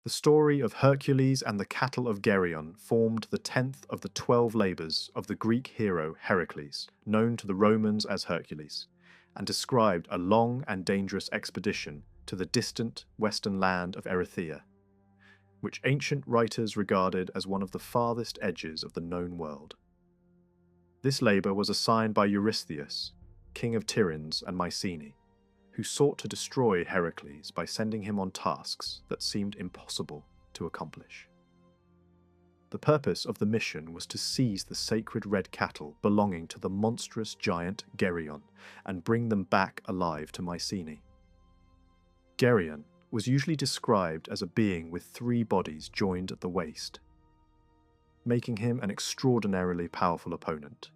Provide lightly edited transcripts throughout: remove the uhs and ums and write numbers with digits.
The story of Hercules and the cattle of Geryon formed the 10th of the 12 labours of the Greek hero Heracles, known to the Romans as Hercules, and described a long and dangerous expedition to the distant western land of Erythea, which ancient writers regarded as one of the farthest edges of the known world. This labour was assigned by Eurystheus, king of Tiryns and Mycenae, who sought to destroy Heracles by sending him on tasks that seemed impossible to accomplish. The purpose of the mission was to seize the sacred red cattle belonging to the monstrous giant Geryon and bring them back alive to Mycenae. Geryon was usually described as a being with 3 bodies joined at the waist, making him an extraordinarily powerful opponent,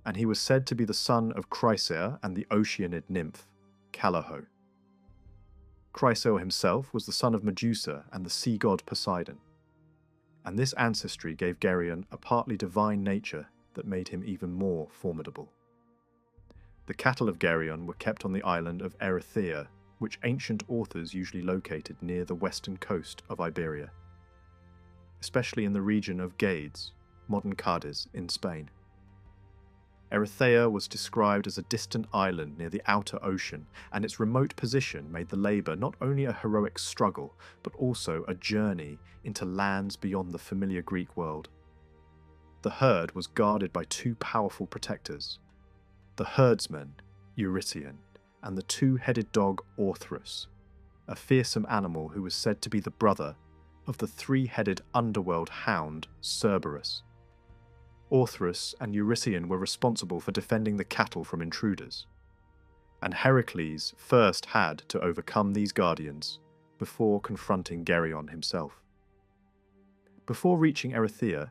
and he was said to be the son of Chrysaor and the Oceanid nymph, Calliope. Chrysaor himself was the son of Medusa and the sea god Poseidon, and this ancestry gave Geryon a partly divine nature that made him even more formidable. The cattle of Geryon were kept on the island of Erythea, which ancient authors usually located near the western coast of Iberia, especially in the region of Gades, modern Cadiz, in Spain. Erythea was described as a distant island near the outer ocean, and its remote position made the labour not only a heroic struggle, but also a journey into lands beyond the familiar Greek world. The herd was guarded by 2 powerful protectors, the herdsman, Eurytion, and the 2-headed dog Orthrus, a fearsome animal who was said to be the brother of the 3-headed underworld hound Cerberus. Orthrus and Eurytion were responsible for defending the cattle from intruders, and Heracles first had to overcome these guardians before confronting Geryon himself. Before reaching Erythea,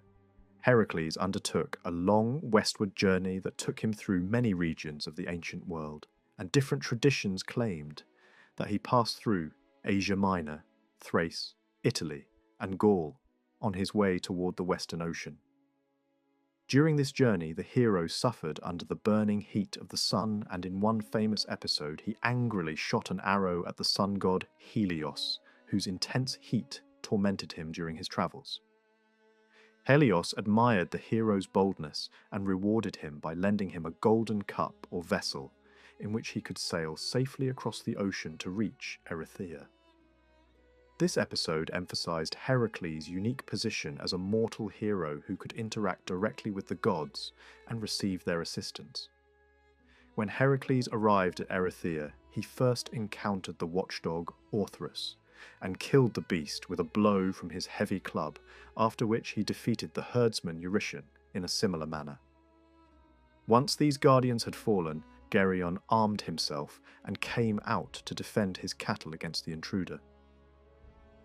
Heracles undertook a long westward journey that took him through many regions of the ancient world, and different traditions claimed that he passed through Asia Minor, Thrace, Italy, and Gaul on his way toward the Western Ocean. During this journey, the hero suffered under the burning heat of the sun, and in one famous episode he angrily shot an arrow at the sun god Helios, whose intense heat tormented him during his travels. Helios admired the hero's boldness and rewarded him by lending him a golden cup or vessel in which he could sail safely across the ocean to reach Erythea. This episode emphasized Heracles' unique position as a mortal hero who could interact directly with the gods and receive their assistance. When Heracles arrived at Erythea, he first encountered the watchdog Orthrus and killed the beast with a blow from his heavy club, after which he defeated the herdsman Eurytion in a similar manner. Once these guardians had fallen, Geryon armed himself and came out to defend his cattle against the intruder.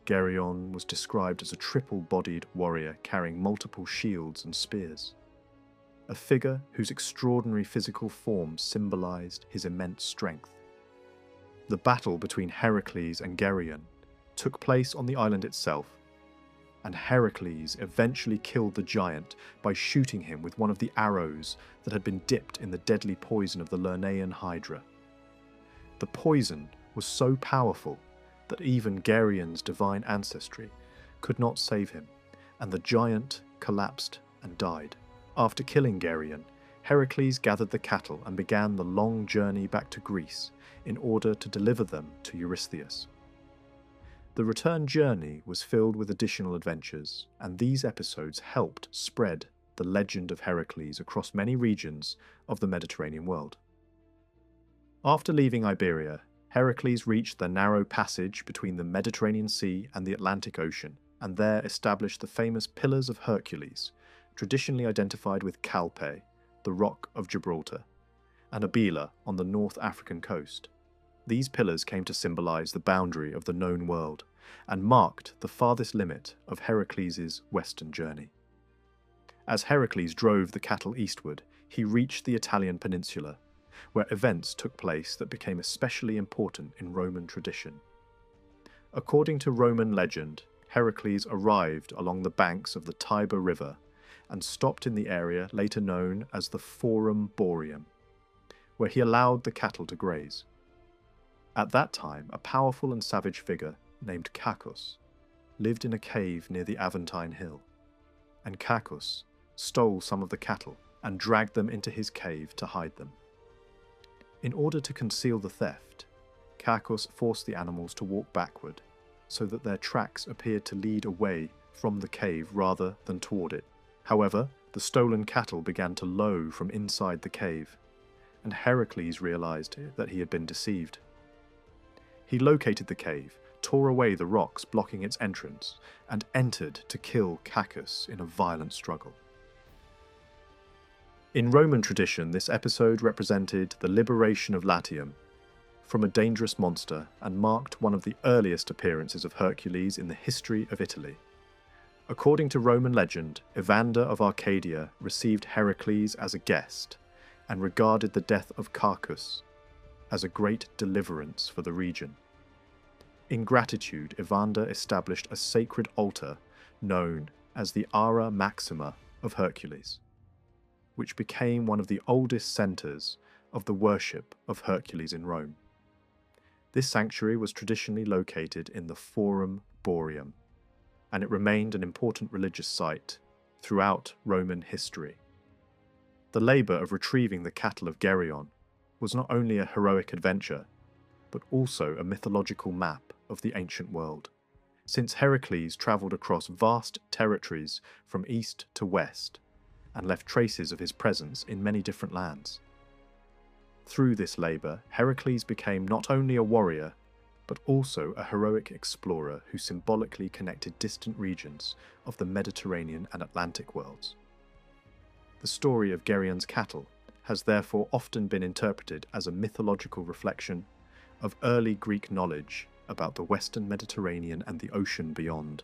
Geryon was described as a triple-bodied warrior carrying multiple shields and spears, a figure whose extraordinary physical form symbolized his immense strength. The battle between Heracles and Geryon took place on the island itself, and Heracles eventually killed the giant by shooting him with one of the arrows that had been dipped in the deadly poison of the Lernaean Hydra. The poison was so powerful that even Geryon's divine ancestry could not save him, and the giant collapsed and died. After killing Geryon, Heracles gathered the cattle and began the long journey back to Greece in order to deliver them to Eurystheus. The return journey was filled with additional adventures, and these episodes helped spread the legend of Heracles across many regions of the Mediterranean world. After leaving Iberia, Heracles reached the narrow passage between the Mediterranean Sea and the Atlantic Ocean, and there established the famous Pillars of Hercules, traditionally identified with Calpe, the Rock of Gibraltar, and Abila on the North African coast. These pillars came to symbolize the boundary of the known world, and marked the farthest limit of Heracles' western journey. As Heracles drove the cattle eastward, he reached the Italian peninsula, where events took place that became especially important in Roman tradition. According to Roman legend, Heracles arrived along the banks of the Tiber River and stopped in the area later known as the Forum Boarium, where he allowed the cattle to graze. At that time, a powerful and savage figure named Cacus lived in a cave near the Aventine Hill, and Cacus stole some of the cattle and dragged them into his cave to hide them. In order to conceal the theft, Cacus forced the animals to walk backward, so that their tracks appeared to lead away from the cave rather than toward it. However, the stolen cattle began to low from inside the cave, and Heracles realized that he had been deceived. He located the cave, tore away the rocks blocking its entrance, and entered to kill Cacus in a violent struggle. In Roman tradition, this episode represented the liberation of Latium from a dangerous monster and marked one of the earliest appearances of Hercules in the history of Italy. According to Roman legend, Evander of Arcadia received Heracles as a guest and regarded the death of Cacus as a great deliverance for the region. In gratitude, Evander established a sacred altar known as the Ara Maxima of Hercules, which became one of the oldest centres of the worship of Hercules in Rome. This sanctuary was traditionally located in the Forum Boarium, and it remained an important religious site throughout Roman history. The labour of retrieving the cattle of Geryon was not only a heroic adventure, but also a mythological map of the ancient world, since Heracles travelled across vast territories from east to west and left traces of his presence in many different lands. Through this labour, Heracles became not only a warrior, but also a heroic explorer who symbolically connected distant regions of the Mediterranean and Atlantic worlds. The story of Geryon's cattle has therefore often been interpreted as a mythological reflection of early Greek knowledge about the Western Mediterranean and the ocean beyond.